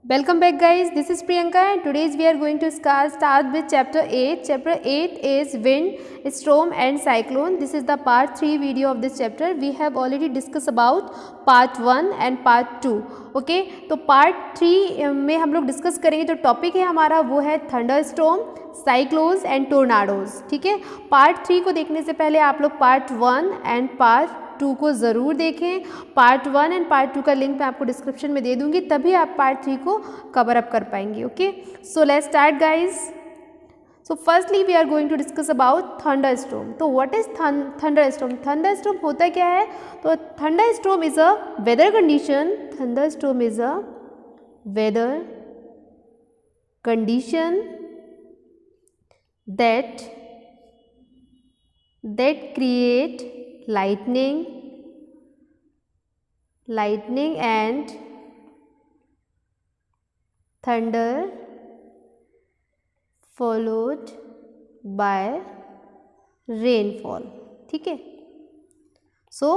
Welcome back guys, this is Priyanka and today we are going to start with chapter 8. Chapter 8 is wind, storm and cyclone. This is the part 3 video of this chapter. We have already discussed about part 1 and part 2. Okay, तो part 3 में हम लोग discuss करेंगे। जो topic है हमारा वो है thunder storm, cyclones and tornadoes. ठीक है, पार्ट 3 को देखने से पहले आप लोग पार्ट 1 एंड पार्ट 2 को ज़रूर देखें। पार्ट 1 एंड पार्ट 2 का लिंक मैं आपको डिस्क्रिप्शन में दे दूंगी, तभी आप पार्ट 3 को कवर अप कर पाएंगे। Okay, so let's start guys. So firstly we are going to discuss about thunder storm. तो what is thunder storm? Thunder storm होता क्या है? तो thunder storm is a weather condition. Thunder storm is a weather condition that create lightning and thunder followed by rainfall। ठीक है, so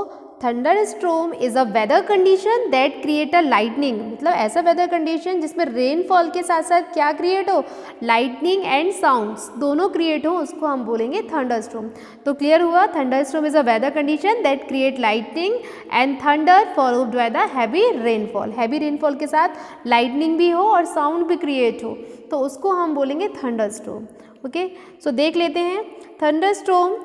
thunder storm is a weather condition that create a lightning. मतलब ऐसा weather condition जिसमें rainfall के साथ साथ क्या create हो? लाइटनिंग एंड साउंड्स दोनों क्रिएट हो, उसको हम बोलेंगे थंडर स्टॉर्म। तो क्लियर हुआ, thunder storm is a weather condition that create lightning and thunder followed by the heavy rainfall. Heavy rainfall के साथ लाइटनिंग भी हो और साउंड भी क्रिएट हो, तो उसको हम बोलेंगे थंडर स्टॉर्म। ओके, सो देख लेते हैं। Thunder storm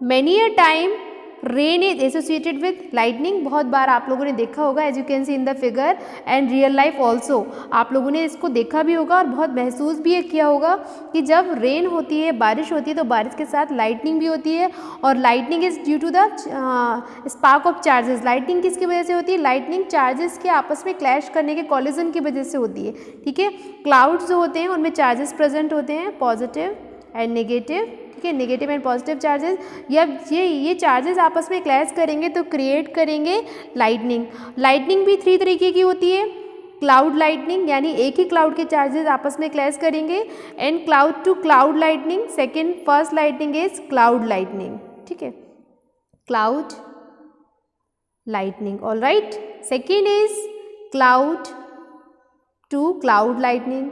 many a time rain is associated with lightning. बहुत बार आप लोगों ने देखा होगा, as you can see in the figure and real life also. आप लोगों ने इसको देखा भी होगा और बहुत महसूस भी किया होगा कि जब रेन होती है, बारिश होती है, तो बारिश के साथ लाइटनिंग भी होती है। और lightning is due to the spark of charges. Lightning किसकी वजह से होती है? लाइटनिंग चार्जेस के आपस में क्लैश करने के, कॉलिजन की वजह से होती है। ठीक है, क्लाउड्स जो होते हैं उनमें चार्जेस प्रेजेंट होते हैं, पॉजिटिव एंड नेगेटिव। ठीक है, नेगेटिव एंड पॉजिटिव चार्जेस, या ये चार्जेस आपस में क्लैश करेंगे तो क्रिएट करेंगे लाइटनिंग। लाइटनिंग भी 3 तरीके की होती है। क्लाउड लाइटनिंग, यानी एक ही क्लाउड के चार्जेस आपस में क्लैश करेंगे, and cloud to cloud lightning. First lightning is cloud lightning. ठीक है, cloud lightning. All right, second is cloud to cloud lightning.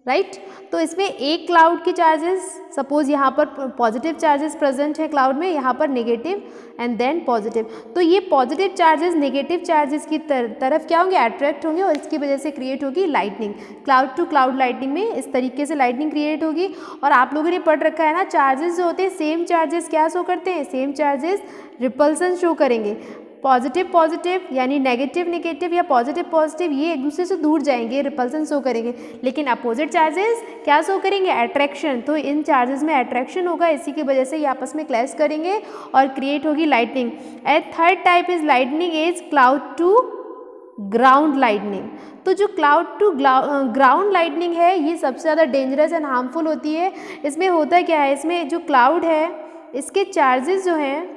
Right, तो इसमें एक क्लाउड के चार्जेस, सपोज यहाँ पर पॉजिटिव चार्जेस प्रेजेंट है क्लाउड में, यहाँ पर नेगेटिव एंड देन पॉजिटिव। तो ये पॉजिटिव चार्जेस नेगेटिव चार्जेस की तरफ क्या होंगे? अट्रैक्ट होंगे, और इसकी वजह से क्रिएट होगी lightning. Cloud to cloud lightning में इस तरीके से लाइटनिंग क्रिएट होगी। और आप लोगों ने पढ़ रखा है ना, चार्जेस जो होते हैं सेम चार्जेस क्या शो करते हैं? सेम चार्जेस रिपल्सन शो करेंगे। पॉजिटिव पॉजिटिव यानी नेगेटिव नेगेटिव या पॉजिटिव पॉजिटिव, ये एक दूसरे से दूर जाएंगे, रिपल्सन शो करेंगे। लेकिन अपोजिट चार्जेस क्या शो करेंगे? अट्रैक्शन। तो इन चार्जेस में अट्रैक्शन होगा, इसी की वजह से ये आपस में क्लैश करेंगे और क्रिएट होगी lightning. And third type is lightning is cloud to ground lightning. तो जो क्लाउड टू ग्राउंड लाइटनिंग है, ये सबसे ज़्यादा डेंजरस एंड हार्मफुल होती है। इसमें होता क्या है? इसमें जो क्लाउड है, इसके चार्जेस जो हैं,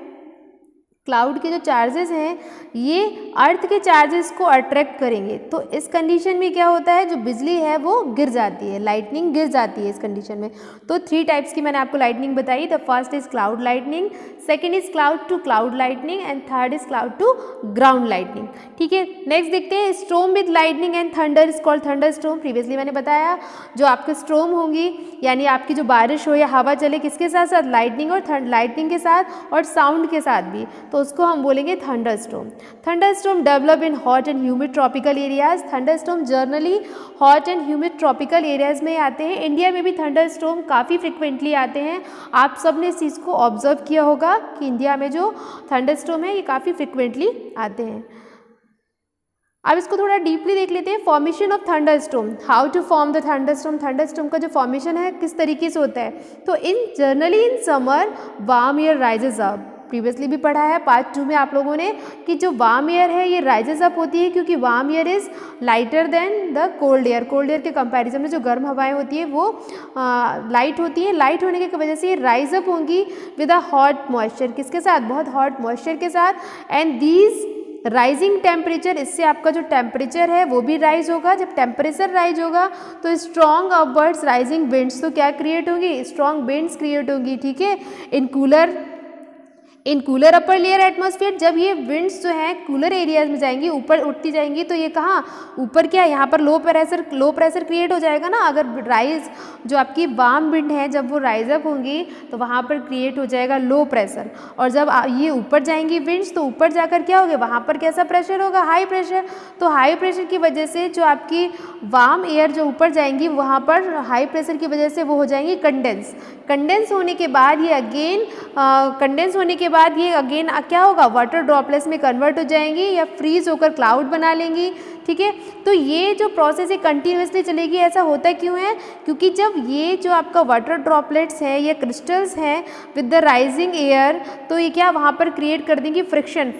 क्लाउड के जो चार्जेस हैं, ये अर्थ के चार्जेस को अट्रैक्ट करेंगे। तो इस कंडीशन में क्या होता है? जो बिजली है वो गिर जाती है, लाइटनिंग गिर जाती है इस कंडीशन में। तो 3 टाइप्स की मैंने आपको लाइटनिंग बताई। The first is cloud lightning, second is cloud to cloud lightning and third is cloud to ground lightning. ठीक है, नेक्स्ट देखते हैं। Storm with lightning and thunder is called thunder storm. Previously मैंने बताया, जो आपके स्टॉर्म होंगी, यानी आपकी जो बारिश हो या हवा चले, किसके साथ साथ? लाइटनिंग और लाइटनिंग के साथ और साउंड के साथ भी, तो उसको हम बोलेंगे thunder storm. Thunder storm develop in hot and humid tropical areas. Thunder storm generally hot and humid tropical areas में आते हैं। इंडिया में भी थंडर स्टॉर्म काफ़ी फ्रिक्वेंटली आते हैं। आप सब ने इस चीज़ को ऑब्जर्व किया होगा कि इंडिया में जो थंडर स्टॉर्म है, ये काफ़ी फ्रिक्वेंटली आते हैं। अब इसको थोड़ा डीपली देख लेते हैं। Formation of thunder storm, how to form the thunder storm. Thunder storm का जो फॉर्मेशन है किस तरीके से होता है? तो generally in summer warm air rises up. Previously भी पढ़ा है पार्ट 2 में आप लोगों ने कि जो वार्म एयर है ये राइजेज अप होती है, क्योंकि warm air is lighter than the cold air. Cold air के कंपैरिजन में जो गर्म हवाएं होती है वो लाइट होती है। लाइट होने की वजह से ये राइज अप होंगी विद अ हॉट मॉइस्चर। किसके साथ? बहुत हॉट मॉइस्चर के साथ। एंड दीज राइजिंग टेम्परेचर, इससे आपका जो टेम्परेचर है वो भी राइज होगा। जब टेम्परेचर राइज होगा तो स्ट्रॉन्ग अपवर्ड्स राइजिंग विंड्स तो क्या क्रिएट होंगी? स्ट्रॉन्ग विंड्स क्रिएट होंगी। ठीक है, इन कूलर अपर लेयर एटमॉस्फेयर, जब ये विंड्स जो हैं कूलर एरियाज में जाएंगी, ऊपर उठती जाएंगी, तो ये कहाँ ऊपर क्या है, यहाँ पर लो प्रेशर क्रिएट हो जाएगा ना। अगर राइज जो आपकी वार्म विंड है जब वो राइज अप होंगी तो वहाँ पर क्रिएट हो जाएगा लो प्रेशर, और जब ये ऊपर जाएंगी विंड्स तो ऊपर जाकर क्या होगा, वहाँ पर कैसा प्रेशर होगा, हाई प्रेशर। तो हाई प्रेशर की वजह से जो आपकी वार्म एयर जो ऊपर जाएंगी वहाँ पर हाई प्रेशर की वजह से वो हो जाएंगी कंडेंस होने के बाद ये अगेन क्या होगा, वाटर ड्रॉपलेट्स में कन्वर्ट हो जाएंगी या फ्रीज होकर क्लाउड बना लेंगी। ठीक है, तो ये जो प्रोसेस है कंटिन्यूसली चलेगी। ऐसा होता क्यों है, क्योंकि जब ये जो आपका वाटर ड्रॉपलेट्स है या क्रिस्टल्स हैं विद द राइजिंग एयर, तो ये क्या वहाँ पर क्रिएट कर देंगी फ्रिक्शन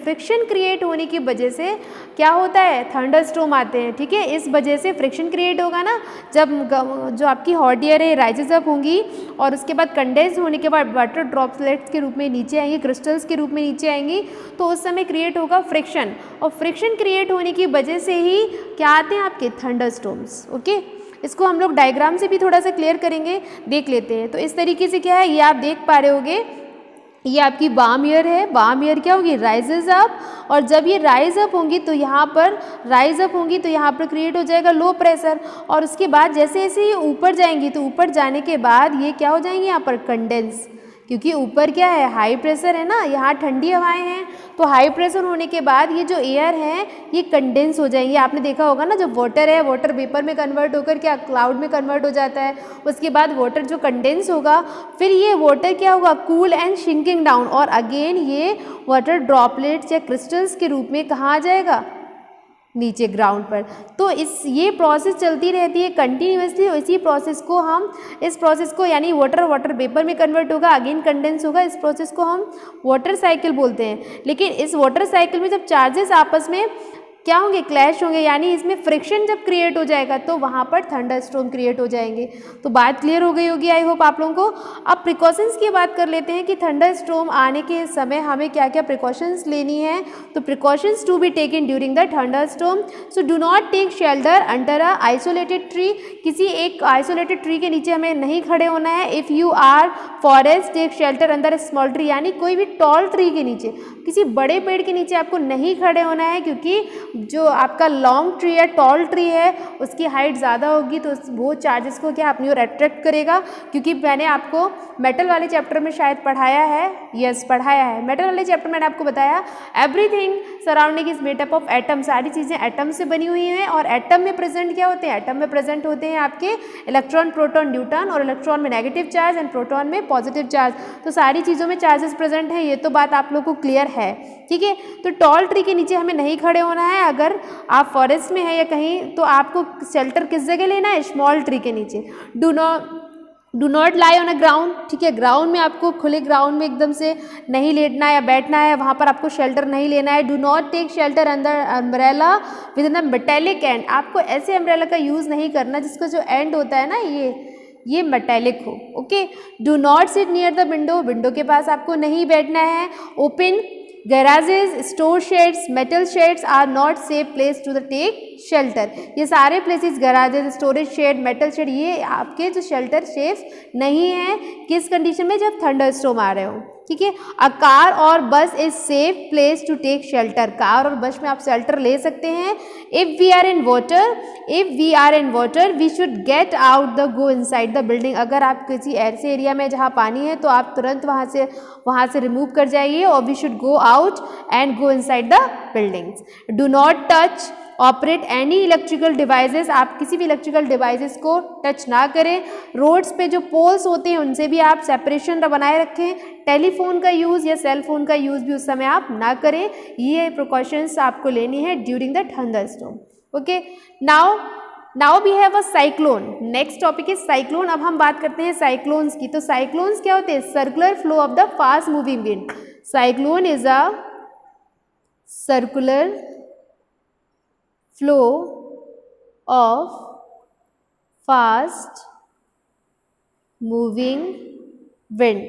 क्रिएट होने की वजह से क्या होता है, थंडरस्टॉर्म आते हैं। ठीक है, इस वजह से फ्रिक्शन क्रिएट होगा ना, जब जो आपकी हॉट एयर है राइजेस अप होंगी और उसके बाद कंडेंस होने के बाद वाटर ड्रॉपलेट्स के रूप में नीचे आएंगी, क्रिस्टल्स के रूप में नीचे आएंगी, तो उस समय क्रिएट होगा फ्रिक्शन, और फ्रिक्शन क्रिएट होने की वजह से ही क्या आते हैं आपके थंडरस्टॉर्म्स। ओके, इसको हम लोग डायग्राम से भी थोड़ा सा क्लियर करेंगे, देख लेते हैं। तो इस तरीके से क्या है, ये आप देख पा रहे होगे, ये आपकी वार्म एयर है, वार्म एयर क्या होगी, राइजेज अप, और जब ये राइज अप होंगी तो यहाँ पर क्रिएट हो जाएगा लो प्रेशर, और उसके बाद जैसे जैसे ये ऊपर जाएंगी तो ऊपर जाने के बाद ये क्या हो जाएंगे यहाँ पर कंडेंस, क्योंकि ऊपर क्या है, हाई प्रेशर है ना, यहाँ ठंडी हवाएं हैं, तो हाई प्रेशर होने के बाद ये जो एयर है ये कंडेंस हो जाएंगे। आपने देखा होगा ना, जब वाटर है वाटर वेपर में कन्वर्ट होकर क्या क्लाउड में कन्वर्ट हो जाता है, उसके बाद वाटर जो कंडेंस होगा, फिर ये वाटर क्या होगा, कूल एंड शिंकिंग डाउन, और अगेन ये वाटर ड्रॉपलेट्स या क्रिस्टल्स के रूप में कहाँ आ जाएगा, नीचे ग्राउंड पर। तो ये प्रोसेस चलती रहती है कंटिन्यूसली, इस प्रोसेस को यानी वाटर वेपर में कन्वर्ट होगा, अगेन कंडेंस होगा, इस प्रोसेस को हम वाटर साइकिल बोलते हैं। लेकिन इस वाटर साइकिल में जब चार्जेस आपस में क्या होंगे, क्लैश होंगे, यानी इसमें फ्रिक्शन जब क्रिएट हो जाएगा तो वहाँ पर थंडरस्टॉर्म क्रिएट हो जाएंगे। तो बात क्लियर हो गई होगी आई होप आप लोगों को। अब प्रिकॉशंस की बात कर लेते हैं कि थंडरस्टॉर्म आने के समय हमें क्या क्या प्रिकॉशंस लेनी है। तो precautions to be taken during the thunderstorm, so do not take shelter under a isolated tree, किसी एक आइसोलेटेड ट्री के नीचे हमें नहीं खड़े होना है। If you are forest take shelter under a small tree, यानी कोई भी टॉल ट्री के नीचे, किसी बड़े पेड़ के नीचे आपको नहीं खड़े होना है, क्योंकि जो आपका लॉन्ग ट्री है, टॉल ट्री है, उसकी हाइट ज़्यादा होगी तो वो चार्जेस को क्या अपनी ओर अट्रैक्ट करेगा। क्योंकि मैंने आपको मेटल वाले चैप्टर में शायद पढ़ाया है, पढ़ाया है मेटल वाले चैप्टर में मैंने आपको बताया everything surrounding is made up of atom, सारी चीज़ें एटम से बनी हुई हैं, और एटम में प्रेजेंट क्या होते हैं, एटम में प्रेजेंट होते हैं आपके इलेक्ट्रॉन, प्रोटॉन, न्यूट्रॉन, और इलेक्ट्रॉन में नेगेटिव चार्ज एंड प्रोटॉन में पॉजिटिव चार्ज। तो सारी चीज़ों में चार्जेस प्रेजेंट हैं, ये तो बात आप लोग को क्लियर है। ठीक है, तो टॉल ट्री के नीचे हमें नहीं खड़े होना है। अगर आप फॉरेस्ट में हैं या कहीं, तो आपको शेल्टर किस जगह लेना है, स्मॉल ट्री के नीचे। Do not lie on a ground, ठीक है, ग्राउंड में आपको खुले ग्राउंड में एकदम से नहीं लेटना है या बैठना है, वहाँ पर आपको शेल्टर नहीं लेना है। Do not take shelter under umbrella with in the metallic end, आपको ऐसे अम्ब्रेला का यूज़ नहीं करना जिसका जो एंड होता है ना ये मेटेलिक हो। Okay, do not sit near the window के पास आपको नहीं बैठना है। Open garages, store sheds, metal sheds are not safe place to the take shelter, ये सारे places garages, storage shed, metal shed, ये आपके जो शेल्टर सेफ नहीं है। किस कंडीशन में, जब थंडरस्टॉर्म आ रहे हो। ठीक है, अ कार और bus is safe place to take shelter, car और बस में आप शेल्टर ले सकते हैं। If we are in water we should get out the go inside the building, अगर आप किसी ऐसे एरिया में जहाँ पानी है तो आप तुरंत वहाँ से रिमूव कर जाइए, और we should go out and go inside the buildings. Do not touch operate any electrical devices, आप किसी भी इलेक्ट्रिकल डिवाइसेस को टच ना करें। रोड्स पे जो पोल्स होते हैं उनसे भी आप सेपरेशन बनाए रखें। टेलीफोन का यूज़ या सेल फोन का यूज़ भी उस समय आप ना करें। ये प्रिकॉशंस आपको लेनी है during the thunderstorm. Okay, now we have a cyclone. Next topic is cyclone. अब हम बात करते हैं साइक्लोन्स की। तो साइक्लोन्स क्या होते हैं, circular flow of the fast moving wind. Cyclone is a circular flow of fast moving wind।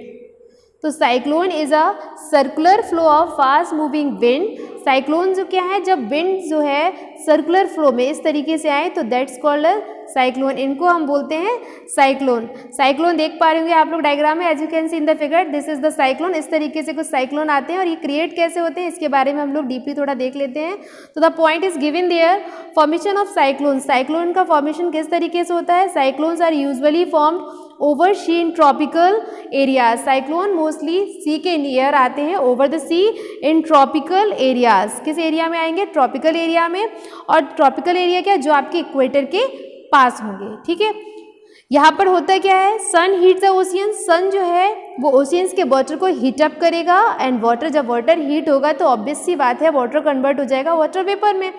तो cyclone is a circular flow of fast moving wind. Cyclone जो क्या है, जब विंड जो है सर्कुलर फ्लो में इस तरीके से आए तो दैट्स कॉल्ड अ साइक्लोन, इनको हम बोलते हैं साइक्लोन। साइक्लोन देख पा रहे होंगे आप लोग डायग्राम में, as you can see in the figure, this is the cyclone. इस तरीके से कुछ साइक्लोन आते हैं और ये क्रिएट कैसे होते हैं इसके बारे में हम लोग डीपली थोड़ा देख लेते हैं। तो the point is given there, formation of cyclone. Cyclone का फॉर्मेशन किस तरीके से होता है? Cyclones are usually formed over sea in tropical areas. Cyclone mostly sea के नियर आते हैं, over the sea in tropical areas. किस एरिया में आएंगे? ट्रॉपिकल एरिया में। और ट्रॉपिकल एरिया क्या, जो आपके इक्वेटर के पास होंगे, ठीक है। यहाँ पर होता क्या है, सन हीट द ओशियन। सन जो है वो ओशियंस के वाटर को हीट अप करेगा एंड वाटर, जब वाटर हीट होगा तो ऑब्वियस सी बात है वाटर कन्वर्ट हो जाएगा वाटर वेपर में,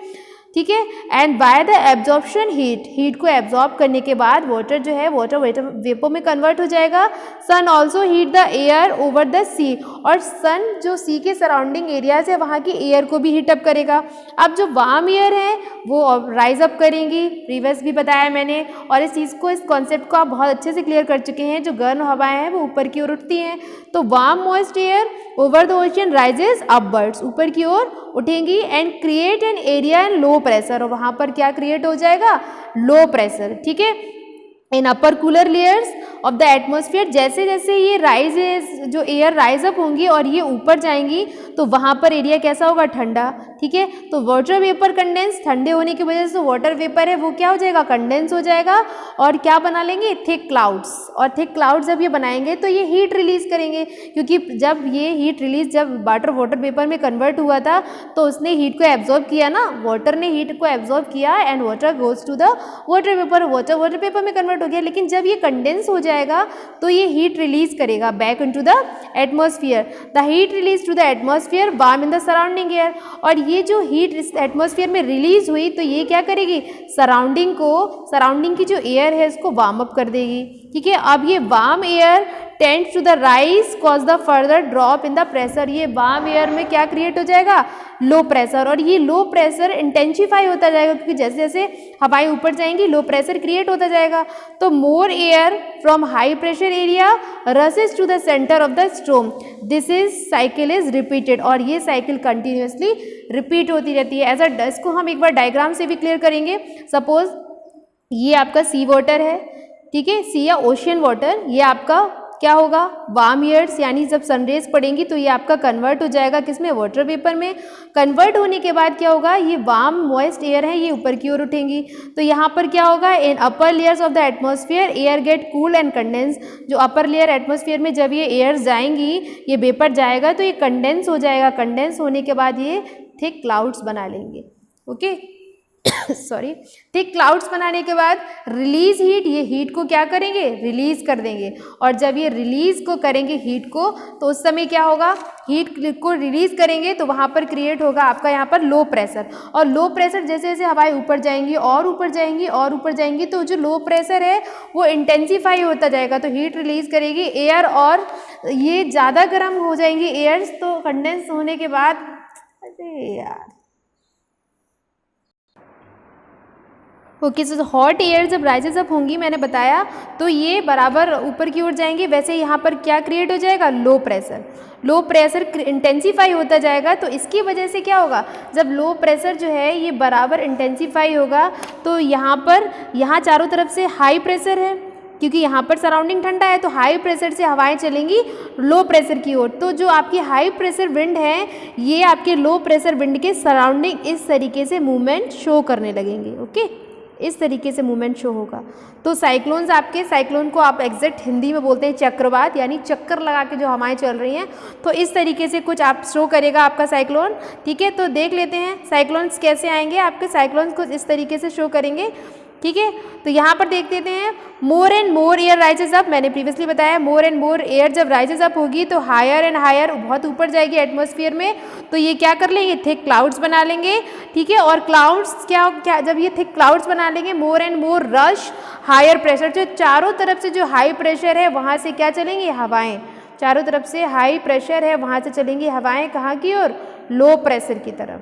ठीक है। And by the absorption heat, heat को एब्जॉर्ब करने के बाद वाटर जो है वाटर वेपर में कन्वर्ट हो जाएगा। Sun also heat the air over the sea, और सन जो सी के सराउंडिंग एरियाज है वहाँ की एयर को भी हीट अप करेगा। अब जो वार्म एयर है वो राइज अप करेंगी, प्रीवियस भी बताया मैंने, और इस चीज़ को, इस कॉन्सेप्ट को आप बहुत अच्छे से क्लियर कर चुके हैं। जो गर्म हवाएं हैं वो ऊपर की ओर उठती हैं, तो warm moist air over the ocean rises upwards, ऊपर की ओर उठेंगी and create an area and low pressure, और वहाँ पर क्या क्रिएट हो जाएगा? लो प्रेशर, ठीक है। In upper cooler layers of the atmosphere, जैसे जैसे ये राइजेस, जो एयर राइज अप होंगी और ये ऊपर जाएंगी तो वहाँ पर एरिया कैसा होगा? ठंडा, ठीक है। तो वाटर वेपर कंडेंस, ठंडे होने की वजह से वाटर वेपर है वो क्या हो जाएगा? कंडेंस हो जाएगा, और क्या बना लेंगे? Thick clouds. और थिक क्लाउड्स जब ये बनाएंगे तो ये हीट रिलीज करेंगे, क्योंकि जब ये हीट रिलीज, जब वाटर वेपर में कन्वर्ट हुआ था तो उसने हीट को एब्जॉर्ब किया ना, वाटर ने हीट को एब्जॉर्ब किया and water goes to the water vapour, water vapour में कन्वर्ट हो गया। लेकिन जब ये कंडेंस हो जाएगा तो ये हीट रिलीज करेगा back into the atmosphere. The heat release to the atmosphere warm in the surrounding air, और ये जो हीट इस एटमॉस्फेयर में रिलीज हुई तो ये क्या करेगी? सराउंडिंग की जो एयर है इसको वार्म अप कर देगी, ठीक है। अब ये warm air tends to the rise cause the further drop in the pressure, ये वार्म एयर में क्या क्रिएट हो जाएगा? लो प्रेशर, और ये लो प्रेशर इंटेंसिफाई होता जाएगा, क्योंकि जैसे जैसे हवाएं ऊपर जाएंगी लो प्रेशर क्रिएट होता जाएगा। तो more air from high pressure area rushes to the centre of the storm, this is cycle is repeated, और ये साइकिल कंटिन्यूसली रिपीट होती रहती है। एज अ, इसको हम एक बार डायग्राम से भी क्लियर करेंगे। सपोज ये आपका सी वाटर है, ठीक है, सी या ओशियन वाटर, ये आपका क्या होगा? वार्म एयर्स, यानी जब सनरेज पड़ेंगी तो ये आपका कन्वर्ट हो जाएगा किसमें? वाटर वेपर में। कन्वर्ट होने के बाद क्या होगा? ये वार्म मॉइस्ट एयर है ये ऊपर की ओर उठेंगी, तो यहाँ पर क्या होगा? In upper layers of the atmosphere air get cool and condense, जो अपर लेयर एटमॉस्फेयर में जब ये एयर जाएंगी, ये वेपर जाएगा तो ये कंडेंस हो जाएगा। कंडेंस होने के बाद ये थिक क्लाउड्स बना लेंगे, ओके सॉरी। थिक क्लाउड्स बनाने के बाद रिलीज हीट, ये हीट को क्या करेंगे? रिलीज कर देंगे, और जब ये रिलीज को करेंगे हीट को तो उस समय क्या होगा? हीट को रिलीज करेंगे तो वहाँ पर क्रिएट होगा आपका यहाँ पर लो प्रेशर, और लो प्रेशर जैसे जैसे हवाएं ऊपर जाएंगी और ऊपर जाएंगी और ऊपर जाएंगी तो जो लो प्रेशर है वो इंटेंसिफाई होता जाएगा, तो हीट रिलीज करेगी एयर, और ये ज़्यादा गर्म हो जाएंगी एयर्स, तो कंडेंस होने के बाद, अरे यार ओके, सो हॉट एयर जब राइजेस अप होंगी, मैंने बताया, तो ये बराबर ऊपर की ओर जाएंगे, वैसे यहाँ पर क्या क्रिएट हो जाएगा? Low pressure. Low pressure intensify होता जाएगा, तो इसकी वजह से क्या होगा? जब लो प्रेशर जो है ये बराबर इंटेंसिफाई होगा तो यहाँ चारों तरफ से हाई प्रेशर है, क्योंकि यहाँ पर सराउंडिंग ठंडा है, तो हाई प्रेशर से हवाएं चलेंगी लो प्रेशर की ओर। तो जो आपकी हाई प्रेशर विंड है ये आपके लो प्रेशर विंड के सराउंडिंग इस तरीके से मूवमेंट शो करने लगेंगे, ओके, इस तरीके से मूवमेंट शो होगा। तो साइक्लोन्स, आपके साइक्लोन को आप एग्जैक्ट हिंदी में बोलते हैं चक्रवात, यानी चक्कर लगा के जो हवाएं चल रही हैं, तो इस तरीके से कुछ आप शो करेगा आपका साइक्लोन, ठीक है। तो देख लेते हैं साइक्लोन्स कैसे आएंगे। आपके साइक्लोन्स कुछ इस तरीके से शो करेंगे, ठीक है। तो यहाँ पर देख लेते हैं, मोर and more air rises up, मैंने प्रीवियसली बताया मोर एंड मोर एयर जब राइजेस अप होगी तो हायर एंड हायर, बहुत ऊपर जाएगी एटमॉस्फेयर में, तो ये क्या कर लेंगे? थिक क्लाउड्स बना लेंगे, ठीक है। और क्लाउड्स क्या जब ये थिक क्लाउड्स बना लेंगे, more and more rush higher pressure, जो चारों तरफ से जो हाई प्रेशर है वहाँ से क्या चलेंगी? हवाएं, चारों तरफ से हाई प्रेशर है वहाँ से चलेंगी हवाएं, कहाँ की ओर? लो प्रेशर की तरफ,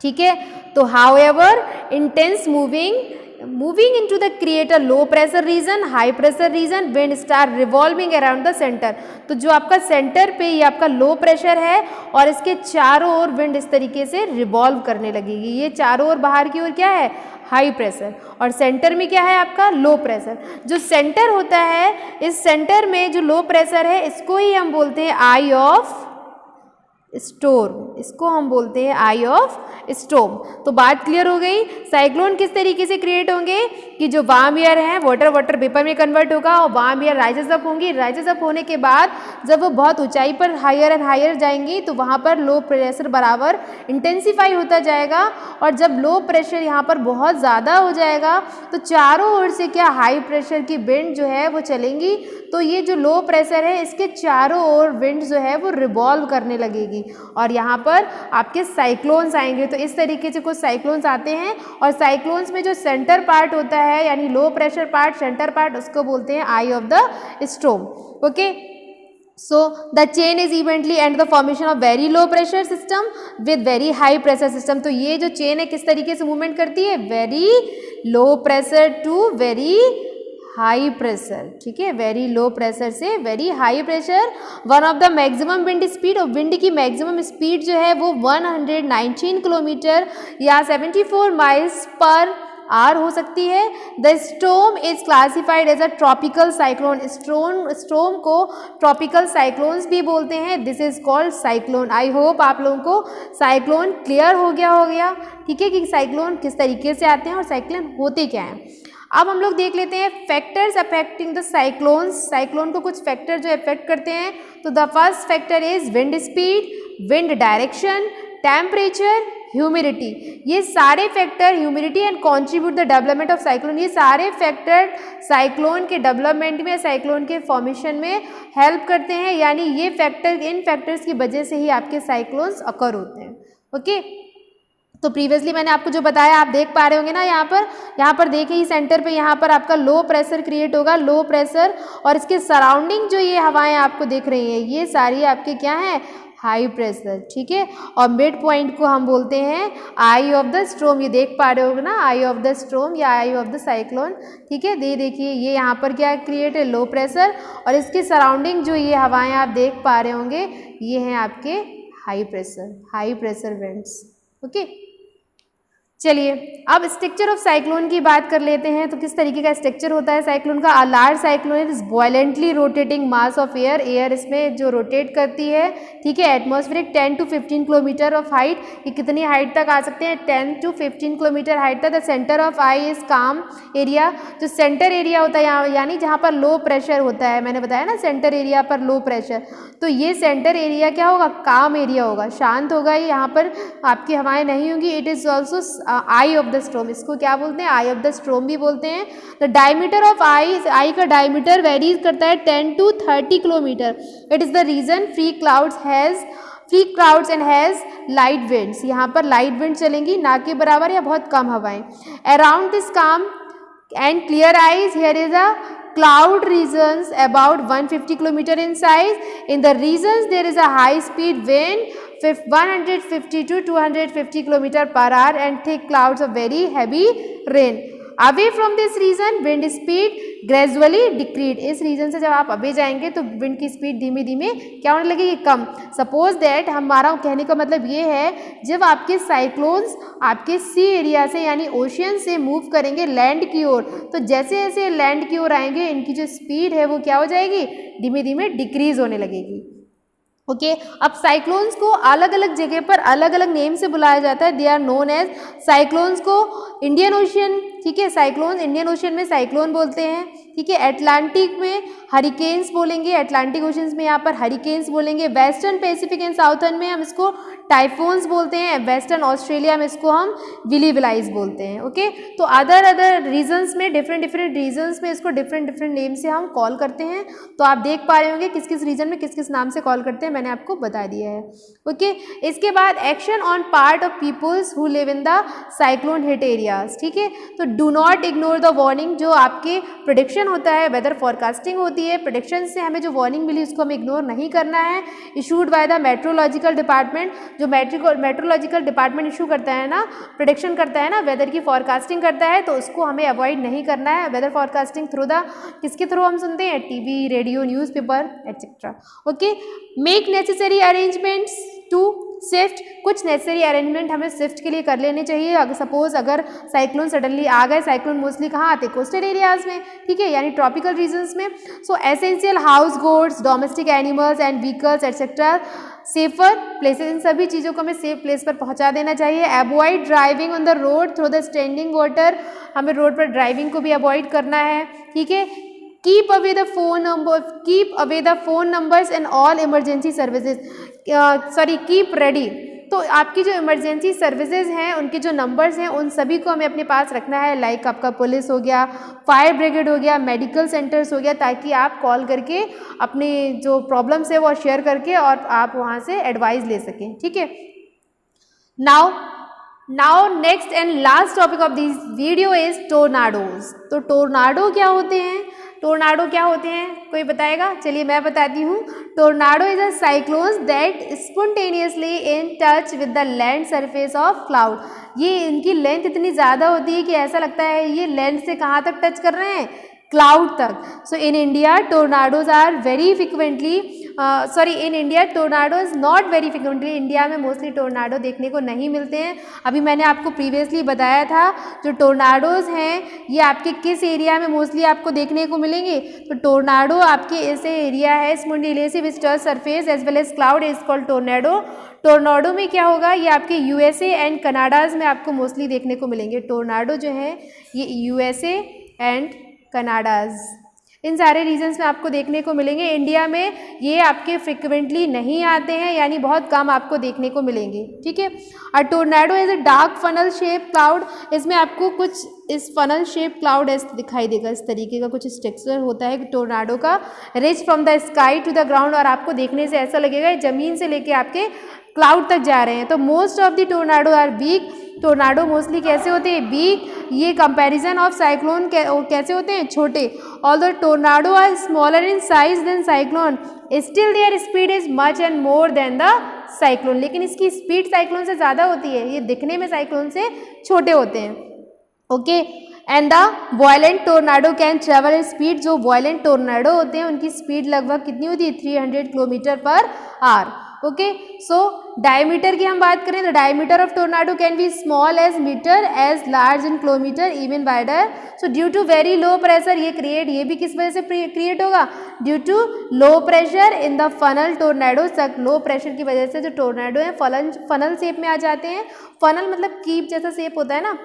ठीक है। तो however intense moving moving into the create a low pressure region, high pressure region, wind start revolving around the center. तो जो आपका सेंटर पे ये आपका लो प्रेशर है और इसके चारों ओर विंड इस तरीके से रिवॉल्व करने लगेगी. ये चारों ओर बाहर की ओर क्या है, हाई प्रेशर, और सेंटर में क्या है आपका लो प्रेशर. जो सेंटर होता है, इस सेंटर में जो लो प्रेशर है इसको ही हम बोलते हैं आई ऑफ स्टोर्म. इसको हम बोलते हैं आई ऑफ स्टॉर्म. तो बात क्लियर हो गई. साइक्लोन किस तरीके से क्रिएट होंगे कि जो वार्म एयर है वाटर वेपर में कन्वर्ट होगा और वार्म एयर राइजेस अप होंगी. राइजेस अप होने के बाद जब वो बहुत ऊंचाई पर हायर एंड हायर जाएंगी तो वहाँ पर लो प्रेशर बराबर इंटेंसीफाई होता जाएगा. और जब लो प्रेशर यहाँ पर बहुत ज़्यादा हो जाएगा तो चारों ओर से क्या हाई प्रेशर की विंड जो है वो चलेंगी. तो ये जो लो प्रेशर है इसके चारों ओर विंड जो है वो रिवॉल्व करने लगेगी और यहाँ पर आपके साइक्लोन्स आएंगे. तो इस तरीके से कुछ साइक्लोन्स आते हैं और साइक्लोन्स में जो सेंटर पार्ट होता है यानी low pressure part, center part, उसको बोलते हैं eye of the storm. Okay, so the chain is evenly and the formation of very low pressure system with very high pressure system. तो ये जो चेन है किस तरीके से मूवमेंट करती है, very low pressure to very high pressure. ठीक है, वेरी लो प्रेशर से very high pressure. One of the maximum wind speed, और विंड की मैक्सिमम स्पीड जो है वो 119 किलोमीटर या 74 माइल्स पर आर हो सकती है. The storm is classified as a tropical cyclone. Storm को ट्रॉपिकल साइक्लोन्स भी बोलते हैं. This is called cyclone. I hope आप लोगों को साइक्लोन क्लियर हो गया. ठीक है, कि साइक्लोन किस तरीके से आते हैं और साइक्लोन होते क्या हैं. अब हम लोग देख लेते हैं factors affecting the cyclones. Cyclone को कुछ फैक्टर जो अफेक्ट करते हैं. तो the first factor is wind speed, wind direction, temperature, humidity. ये सारे factor, humidity and contribute the development of cyclone, ये सारे फैक्टर साइक्लोन के डेवलपमेंट में, साइक्लोन के फॉर्मेशन में हेल्प करते हैं. यानी ये फैक्टर, इन फैक्टर्स की वजह से ही आपके साइक्लोन्स अकर होते हैं. ओके, तो प्रीवियसली मैंने आपको जो बताया आप देख पा रहे होंगे ना. यहाँ पर देखिए ही सेंटर पे यहाँ पर आपका लो प्रेशर क्रिएट होगा, लो प्रेशर, और इसके सराउंडिंग जो ये हवाएं आपको दिख रही हैं ये सारी आपके क्या हैं, हाई प्रेशर. ठीक है, और मिड पॉइंट को हम बोलते हैं आई ऑफ द स्टॉर्म. ये देख पा रहे होगे ना, आई ऑफ द स्टॉर्म या आई ऑफ द साइक्लोन. ठीक है, देखिए ये यहाँ पर क्या क्रिएट है, लो प्रेशर, और इसके सराउंडिंग जो ये हवाएं आप देख पा रहे होंगे ये हैं आपके हाई प्रेशर विंड्स. ओके, चलिए अब स्ट्रक्चर ऑफ साइक्लोन की बात कर लेते हैं. तो किस तरीके का स्ट्रक्चर होता है साइक्लोन का. A large cyclone is violently rotating mass of air. Air इसमें जो रोटेट करती है. ठीक है, atmospheric 10 to 15 kilometre of height. ये कितनी हाइट तक आ सकते हैं, 10 to 15 किलोमीटर हाइट तक. The centre of I is काम एरिया. जो सेंटर एरिया होता है यहाँ, यानी जहाँ पर लो प्रेशर होता है, मैंने बताया ना सेंटर एरिया पर लो प्रेशर, तो ये सेंटर एरिया क्या होगा, काम एरिया होगा, शांत होगा. यहाँ पर आपकी हवाएं नहीं होंगी. It is also I of the storm. इसको क्या बोलते हैं, आई ऑफ द स्टॉर्म भी बोलते हैं. द डायमीटर ऑफ आई का डायमीटर वेरीज करता है 10 to 30 kilometre. It is the region free clouds and has light winds. यहाँ पर लाइट विंड चलेंगी, ना के बराबर या बहुत कम हवाएं. अराउंड दिस काम and clear eyes here is a cloud regions about 150 kilometer in size. In the regions there is a high speed wind 150 to 250 kilometer per hour and thick clouds of very heavy rain. Away from this region wind speed gradually decrease. इस reason से जब आप अबे जाएंगे तो wind की speed धीमे धीमे क्या होने लगेगी, कम. सपोज दैट हमारा कहने का मतलब ये है, जब आपके साइक्लोन्स आपके सी एरिया से यानी ओशियन से मूव करेंगे लैंड की ओर, तो जैसे जैसे लैंड की ओर आएंगे इनकी जो स्पीड है वो क्या हो जाएगी, धीमे धीमे डिक्रीज होने लगेगी. ओके, अब साइक्लोन्स को अलग अलग जगह पर अलग अलग नेम से बुलाया जाता है. They are known as cyclones को इंडियन ओशियन. ठीक है, साइक्लोन इंडियन ओशियन में साइक्लोन बोलते हैं. ठीक है, अटलांटिक में हरिकेन्स बोलेंगे, अटलांटिक ओशंस में यहाँ पर हरिकेन्स बोलेंगे. वेस्टर्न पैसिफिक एंड साउथर्न में हम इसको टाइफोन्स बोलते हैं. वेस्टर्न ऑस्ट्रेलिया में इसको हम विली विलाइज बोलते हैं. ओके, तो अदर रीजन्स में डिफरेंट रीजन्स में इसको डिफरेंट नेम से हम कॉल करते हैं. तो आप देख पा रहे होंगे किस किस रीजन में किस किस नाम से कॉल करते हैं. मैंने आपको बता दिया है। ओके, इसके बाद action on part of peoples who live in the cyclone hit areas. ठीक है, तो do not ignore the warning. जो आपके प्रेडिक्शन होता है, वेदर फॉरकास्टिंग होती है, प्रेडिक्शन से हमें जो वार्निंग मिली उसको हमें इग्नोर नहीं करना है। Issued by the meteorological department, जो मेट्रोलॉजिकल डिपार्टमेंट इशू करता है ना, प्रेडिक्शन करता है ना, वेदर की फॉरकास्टिंग करता है, तो उसको हमें अवॉइड नहीं करना है। वेदर फॉरकास्टिंग थ्रू द, किसके थ्रू हम सुनते हैं, TV, radio, newspaper etcetera. Okay, make necessary arrangements to shift. कुछ नेसेसरी अरेंजमेंट हमें शिफ्ट के लिए कर लेने चाहिए। अगर सपोज अगर साइक्लोन सडनली आ गए, साइक्लोन मोस्टली कहाँ आते हैं, कोस्टल एरियाज में, ठीक है, यानी ट्रॉपिकल रीजन्स में। So essential house goods, domestic animals and vehicles etcetera safer places, इन सभी चीज़ों को हमें सेफ प्लेस पर पहुंचा देना चाहिए। Avoid driving on the road through the standing water, हमें रोड पर ड्राइविंग को भी अवॉइड करना है। ठीक है, keep away the phone numbers and all emergency services, keep ready. तो आपकी जो इमरजेंसी सर्विसेज हैं, उनके जो नंबर्स हैं, उन सभी को हमें अपने पास रखना है। लाइक आपका पुलिस हो गया, फायर ब्रिगेड हो गया, मेडिकल सेंटर्स हो गया, ताकि आप कॉल करके अपने जो प्रॉब्लम्स है वो शेयर करके और आप वहाँ से एडवाइस ले सकें। ठीक है, now next and last topic of this video is tornadoes. तो टोर्नाडो क्या होते हैं, टोर्नाडो क्या होते हैं, कोई बताएगा? चलिए मैं बताती हूँ। Tornado is a cyclones that spontaneously in touch with the land surface of cloud. ये इनकी लेंथ इतनी ज़्यादा होती है कि ऐसा लगता है ये लैंड से कहाँ तक टच कर रहे हैं, क्लाउड तक। So in India tornadoes are very frequently, in India tornadoes not very frequently. India में मोस्टली टोर्नाडो देखने को नहीं मिलते हैं। अभी मैंने आपको प्रीवियसली बताया था, जो टोर्नाडोज हैं ये आपके किस एरिया में मोस्टली आपको देखने को मिलेंगे। तो टोर्नाडो आपके ऐसे एरिया है spontaneously which touch surface as well as cloud is called tornado. Tornado में क्या होगा, ये आपके यूएसए एंड कनाडाज में आपको मोस्टली देखने को मिलेंगे। टोर्नाडो जो है ये यूएसए एंड कनाडाज, इन सारे रीजन्स में आपको देखने को मिलेंगे। इंडिया में ये आपके फ्रिक्वेंटली नहीं आते हैं, यानी बहुत कम आपको देखने को मिलेंगे। ठीक है, a tornado is a dark funnel shape cloud. इसमें आपको कुछ इस फनल शेप क्लाउड ऐसे दिखाई देगा, इस तरीके का कुछ स्ट्रक्चर होता है टोर्नाडो का, reach from the sky to the ground, और आपको देखने से ऐसा लगेगा जमीन से लेके आपके क्लाउड तक जा रहे हैं। तो most of the tornado are weak. Tornado mostly कैसे होते हैं, वीक। ये कंपैरिजन ऑफ साइक्लोन कैसे होते हैं, छोटे। Although tornado are smaller in size than cyclone, still their speed is much and more than the cyclone. लेकिन इसकी स्पीड साइक्लोन से ज़्यादा होती है, ये दिखने में साइक्लोन से छोटे होते हैं। Okay, and the violent tornado can travel in speed. जो वॉयलेंट टोर्नाडो होते हैं उनकी स्पीड लगभग कितनी होती है, 300 kilometre per hour. Okay, so diameter की हम बात करें तो diameter of tornado can be small as metre as large in kilometre even wider. So due to very low pressure, ये भी किस वजह से क्रिएट होगा, due to low pressure in the funnel tornado. Low pressure की वजह से जो टोर्नाडो है फनल शेप में आ जाते हैं। फनल मतलब कीप जैसा शेप होता है ना।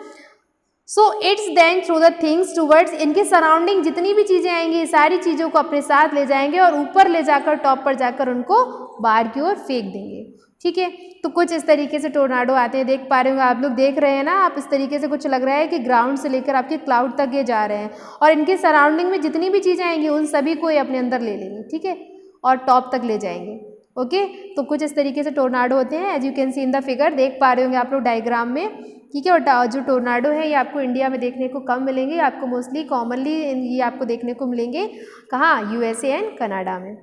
So it's then through the things towards, इनके सराउंडिंग जितनी भी चीज़ें आएंगी सारी चीज़ों को अपने साथ ले जाएंगे और ऊपर ले जाकर टॉप पर जाकर उनको बाहर की ओर फेंक देंगे। ठीक है, तो कुछ इस तरीके से टोर्नाडो आते हैं, देख पा रहे होंगे आप लोग, देख रहे हैं ना आप, इस तरीके से कुछ लग रहा है कि ग्राउंड से लेकर आपके क्लाउड तक ये जा रहे हैं और इनके सराउंडिंग में जितनी भी चीज़ें आएंगी उन सभी को ये अपने अंदर ले लेंगे। ठीक है, और टॉप तक ले जाएंगे। ओके, तो कुछ इस तरीके से टोर्नाडो होते हैं, as you can see in the figure, देख पा रहे होंगे आप लोग डायग्राम में। ठीक है, और जो टोर्नाडो है ये आपको इंडिया में देखने को कम मिलेंगे, आपको मोस्टली कॉमनली ये आपको देखने को मिलेंगे कहाँ, यूएसए एंड कनाडा में।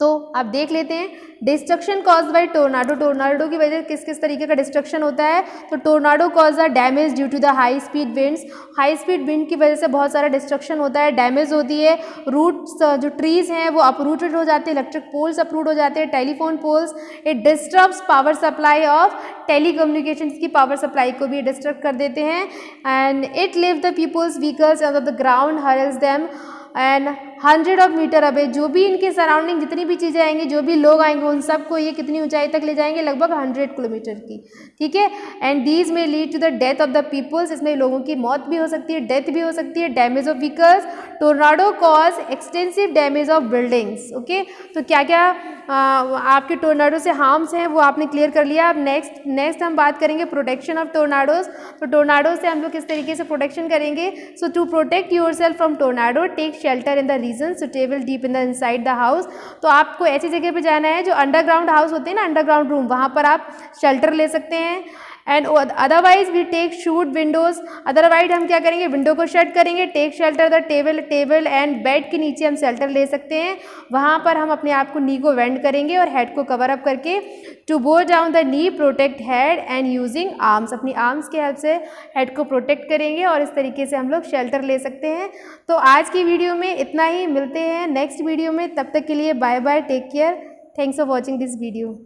तो आप देख लेते हैं destruction cause by tornado. Tornado की वजह से किस किस तरीके का डिस्ट्रक्शन होता है, तो tornado cause the damage due to the high speed winds. High speed wind की वजह से बहुत सारा डिस्ट्रक्शन होता है, डैमेज होती है। रूट्स जो ट्रीज हैं वो अपरूटेड हो जाते हैं, इलेक्ट्रिक पोल्स अपरूट हो जाते हैं, telephone poles. It disturbs power supply of telecommunications की पावर सप्लाई को भी डिस्टर्ब कर देते हैं। And it leave the peoples vehicles on the ground, hurls them and 100 meter away. जो भी इनके सराउंडिंग जितनी भी चीज़ें आएंगी, जो भी लोग आएंगे, उन सबको ये कितनी ऊंचाई तक ले जाएंगे, लगभग 100 किलोमीटर की। ठीक है, and these may lead to the death of the peoples. इसमें लोगों की मौत भी हो सकती है, डेथ भी हो सकती है। Damage of vehicles, tornado cause extensive damage of buildings. Okay, तो क्या क्या आपके टोर्नाडो से हार्म्स हैं वो आपने क्लियर कर लिया। अब नेक्स्ट हम बात करेंगे प्रोटेक्शन ऑफ टोर्नाडोज। तो टोर्नाडो से हम लोग किस तरीके से प्रोटेक्शन करेंगे। So to protect yourself from tornado, take shelter in the region suitable deep in the inside the house. तो आपको ऐसी जगह पे जाना है जो अंडरग्राउंड हाउस होते हैं ना, अंडरग्राउंड रूम, वहाँ पर आप शेल्टर ले सकते हैं। And otherwise we take shut windows, otherwise हम क्या करेंगे, विंडो को शट करेंगे। Take shelter the table and bed के नीचे हम शेल्टर ले सकते हैं, वहाँ पर हम अपने आप को नी को वेंड करेंगे और हेड को कवर अप करके to bow down the knee protect head and using arms, अपनी आर्म्स के हेल्प से हेड को प्रोटेक्ट करेंगे और इस तरीके से हम लोग शेल्टर ले सकते हैं। तो आज की वीडियो में इतना ही, मिलते हैं नेक्स्ट वीडियो में, तब तक के लिए bye bye, take care, thanks for watching this video.